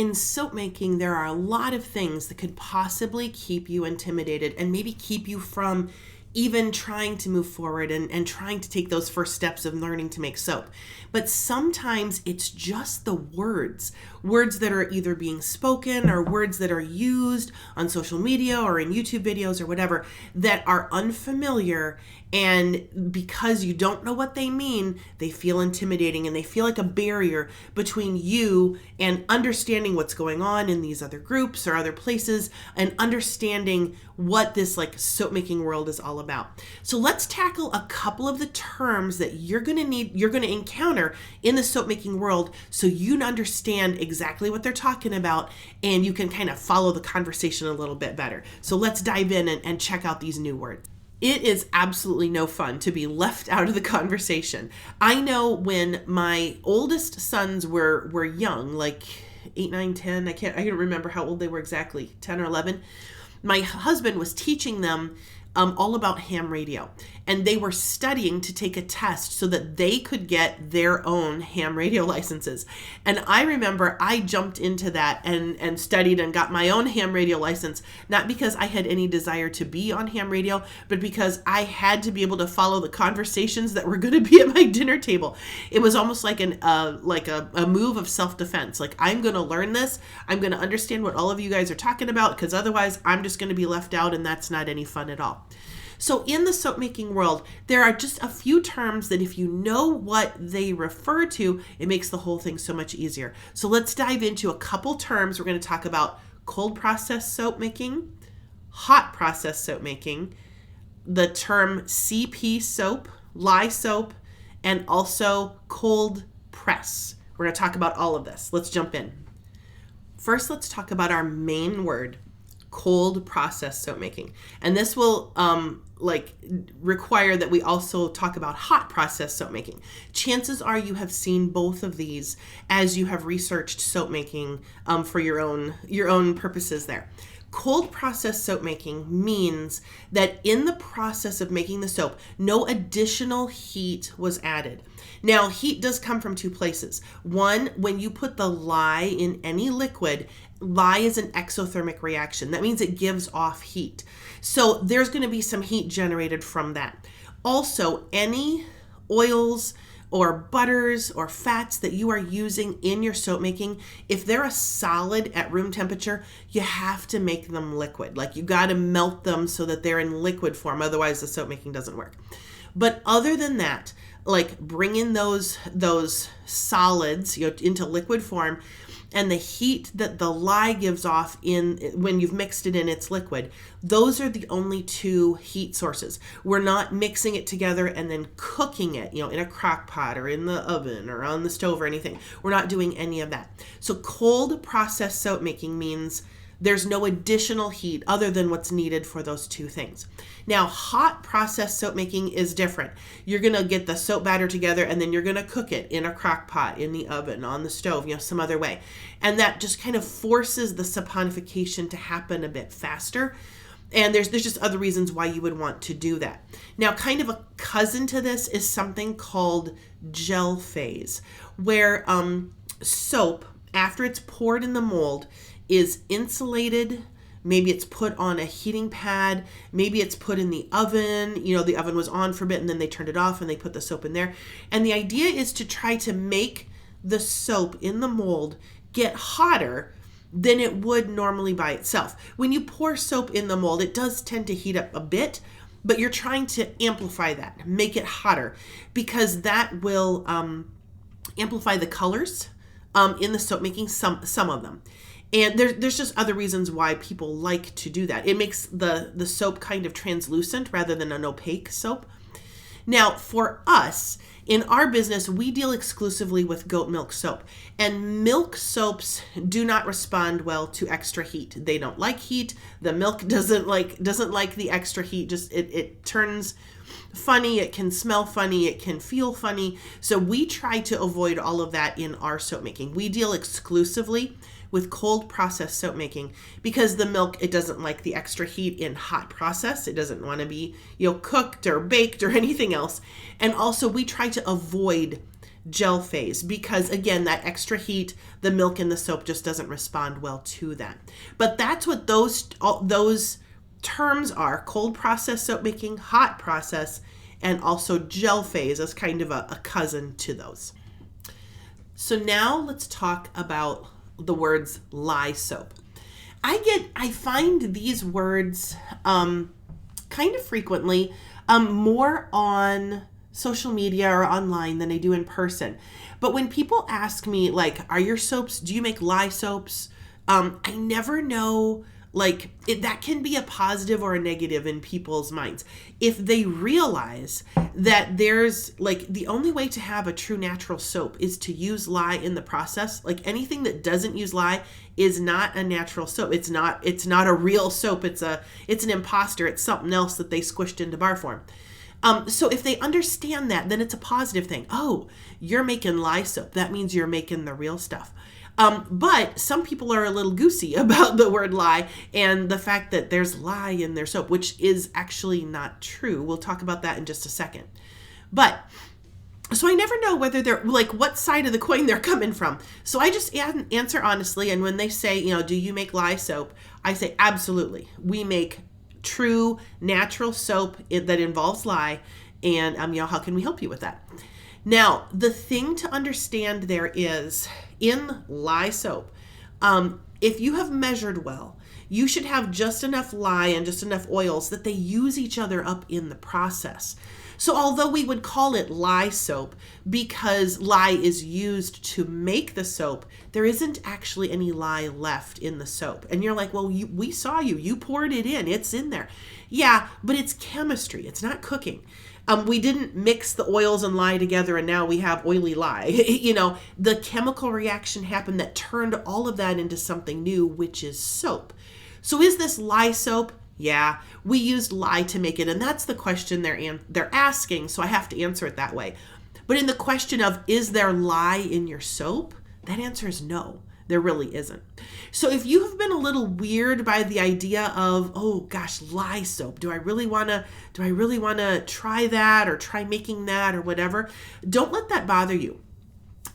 in soap making, there are a lot of things that could possibly keep you intimidated and maybe keep you from even trying to move forward and trying to take those first steps of learning to make soap. But sometimes it's just the words that are either being spoken or words that are used on social media or in YouTube videos or whatever that are unfamiliar. And because you don't know what they mean, they feel intimidating and they feel like a barrier between you and understanding what's going on in these other groups or other places and understanding what this like soap making world is all about. So let's tackle a couple of the terms that you're going to encounter in the soap making world so you understand exactly what they're talking about and you can kind of follow the conversation a little bit better. So let's dive in and check out these new words. It is absolutely no fun to be left out of the conversation. I know when my oldest sons were young, like 8, 9, 10, I can't remember how old they were exactly, 10 or 11. My husband was teaching them all about ham radio, and they were studying to take a test so that they could get their own ham radio licenses. And I remember I jumped into that and studied and got my own ham radio license, not because I had any desire to be on ham radio, but because I had to be able to follow the conversations that were going to be at my dinner table. It was almost like a move of self-defense. Like, I'm going to learn this. I'm going to understand what all of you guys are talking about, because otherwise I'm just going to be left out, and that's not any fun at all. So in the soap making world, there are just a few terms that if you know what they refer to, it makes the whole thing so much easier. So let's dive into a couple terms. We're going to talk about cold process soap making, hot process soap making, the term CP soap, lye soap, and also cold press. We're going to talk about all of this. Let's jump in. First, let's talk about our main word, cold process soap making. And this will require that we also talk about hot process soap making. Chances are you have seen both of these as you have researched soap making for your own purposes there. Cold process soap making means that in the process of making the soap, no additional heat was added. Now, heat does come from two places. One, when you put the lye in any liquid, lye is an exothermic reaction. That means it gives off heat. So there's going to be some heat generated from that. Also, any oils or butters or fats that you are using in your soap making, if they're a solid at room temperature, you have to make them liquid. Like, you got to melt them so that they're in liquid form. Otherwise, the soap making doesn't work. But other than that, like, bring in those solids, into liquid form, and the heat that the lye gives off when you've mixed it in its liquid, those are the only two heat sources. We're not mixing it together and then cooking it, in a crock pot or in the oven or on the stove or anything. We're not doing any of that. So cold process soap making means there's no additional heat other than what's needed for those two things. Now, hot process soap making is different. You're going to get the soap batter together and then you're going to cook it in a crock pot, in the oven, on the stove, some other way. And that just kind of forces the saponification to happen a bit faster. And there's just other reasons why you would want to do that. Now, kind of a cousin to this is something called gel phase, where soap, after it's poured in the mold, is insulated. Maybe it's put on a heating pad. Maybe it's put in the oven. The oven was on for a bit and then they turned it off and they put the soap in there. And the idea is to try to make the soap in the mold get hotter than it would normally by itself. When you pour soap in the mold, it does tend to heat up a bit, but you're trying to amplify that, make it hotter, because that will amplify the colors in the soap making, some of them. And there's just other reasons why people like to do that. It makes the soap kind of translucent rather than an opaque soap. Now, for us, in our business, we deal exclusively with goat milk soap. And milk soaps do not respond well to extra heat. They don't like heat. The milk doesn't like the extra heat. Just it turns funny, it can smell funny, it can feel funny. So we try to avoid all of that in our soap making. We deal exclusively with cold process soap making because the milk, it doesn't like the extra heat in hot process. It doesn't want to be, cooked or baked or anything else. And also we try to avoid gel phase, because again, that extra heat, the milk in the soap just doesn't respond well to that. But that's what those terms are: cold process soap making, hot process, and also gel phase as kind of a cousin to those. So now let's talk about the words lye soap. I find these words kind of frequently, more on social media or online than I do in person. But when people ask me, like, are your soaps, do you make lye soaps? I never know, like, that can be a positive or a negative in people's minds. If they realize that there's, like, the only way to have a true natural soap is to use lye in the process, like anything that doesn't use lye is not a natural soap. It's not a real soap. It's an imposter. It's something else that they squished into bar form. So if they understand that, then it's a positive thing. Oh, you're making lye soap. That means you're making the real stuff. But some people are a little goosey about the word lye and the fact that there's lye in their soap, which is actually not true. We'll talk about that in just a second. But so I never know whether they're, like, what side of the coin they're coming from. So I just answer honestly. And when they say, do you make lye soap? I say, absolutely. We make true natural soap that involves lye. And, how can we help you with that? Now, the thing to understand there is, in lye soap, if you have measured well, you should have just enough lye and just enough oils that they use each other up in the process. So although we would call it lye soap because lye is used to make the soap, there isn't actually any lye left in the soap. And you're like, well, we saw you poured it in, it's in there. Yeah, but it's chemistry, it's not cooking. We didn't mix the oils and lye together and now we have oily lye. The chemical reaction happened that turned all of that into something new, which is soap. So is this lye soap? Yeah, we used lye to make it, and that's the question they're asking, so I have to answer it that way. But in the question of, is there lye in your soap? That answer is no. There really isn't. So if you have been a little weird by the idea of, oh gosh, lye soap, do I really want to try that or try making that or whatever? Don't let that bother you.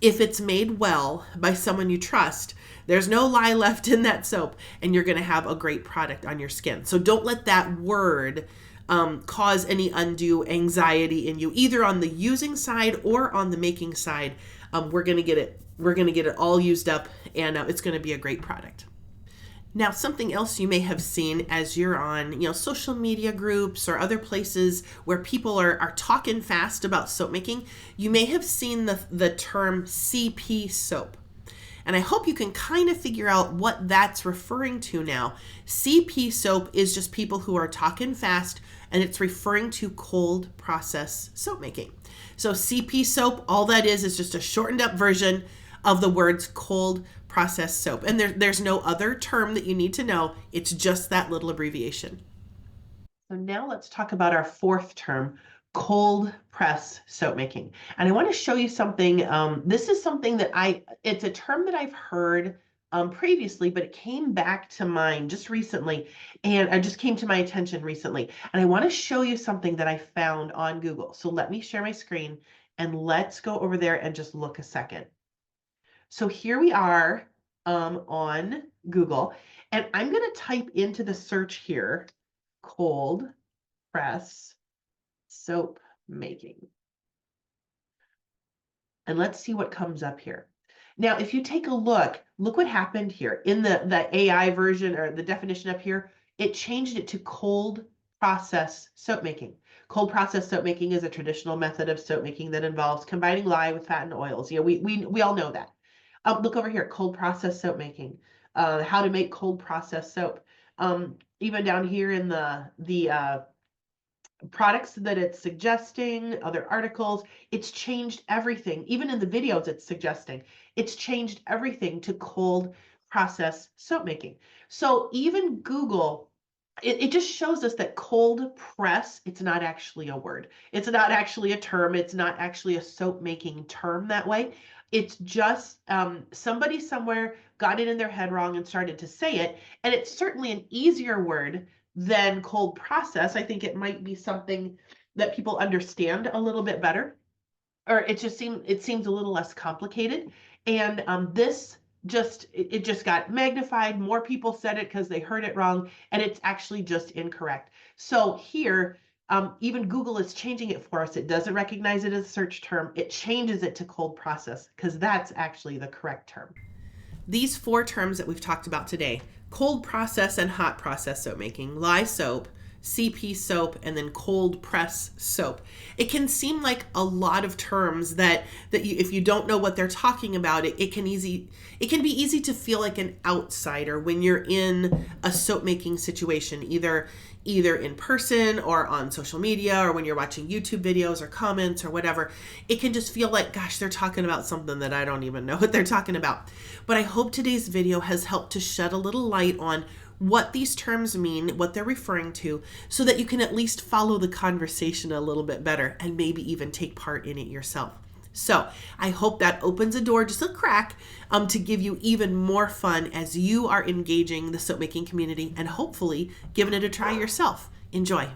If it's made well by someone you trust, there's no lye left in that soap and you're going to have a great product on your skin. So don't let that word cause any undue anxiety in you, either on the using side or on the making side. We're going to get it all used up, and it's going to be a great product. Now, something else you may have seen as you're on, social media groups or other places where people are talking fast about soap making, you may have seen the term CP soap. And I hope you can kind of figure out what that's referring to now. CP soap is just people who are talking fast, and it's referring to cold process soap making. So CP soap, all that is just a shortened up version of the words cold process soap. And there's no other term that you need to know. It's just that little abbreviation. So now let's talk about our fourth term, cold press soap making. And I want to show you something. This is something that it's a term that I've heard previously, but it came back to mind just recently, and it just came to my attention recently. And I want to show you something that I found on Google. So let me share my screen and let's go over there and just look a second. So here we are on Google, and I'm going to type into the search here, cold press soap making. And let's see what comes up here. Now, if you take a look what happened here. In the AI version, or the definition up here, it changed it to cold process soap making. Cold process soap making is a traditional method of soap making that involves combining lye with fat and oils. We all know that. Look over here, cold process soap making. How to make cold process soap. Even down here in the products that it's suggesting, other articles, it's changed everything. Even in the videos it's suggesting, it's changed everything to cold process soap making. So even Google, it just shows us that cold press, it's not actually a word. It's not actually a term. It's not actually a soap making term that way. It's just somebody somewhere got it in their head wrong and started to say it. And it's certainly an easier word than cold process. I think it might be something that people understand a little bit better. or it seems a little less complicated. And this it just got magnified. More people said it because they heard it wrong, and it's actually just incorrect. So here, even Google is changing it for us. It doesn't recognize it as a search term. It changes it to cold process because that's actually the correct term. These four terms that we've talked about today, cold process and hot process soap making, lye soap, CP soap, and then cold press soap. It can seem like a lot of terms that if you don't know what they're talking about, it can be easy to feel like an outsider when you're in a soap making situation, either in person or on social media, or when you're watching YouTube videos or comments or whatever. It can just feel like, gosh, they're talking about something that I don't even know what they're talking about. But I hope today's video has helped to shed a little light on what these terms mean, what they're referring to, so that you can at least follow the conversation a little bit better and maybe even take part in it yourself. So I hope that opens a door, just a crack, to give you even more fun as you are engaging the soap making community and hopefully giving it a try yourself. Enjoy.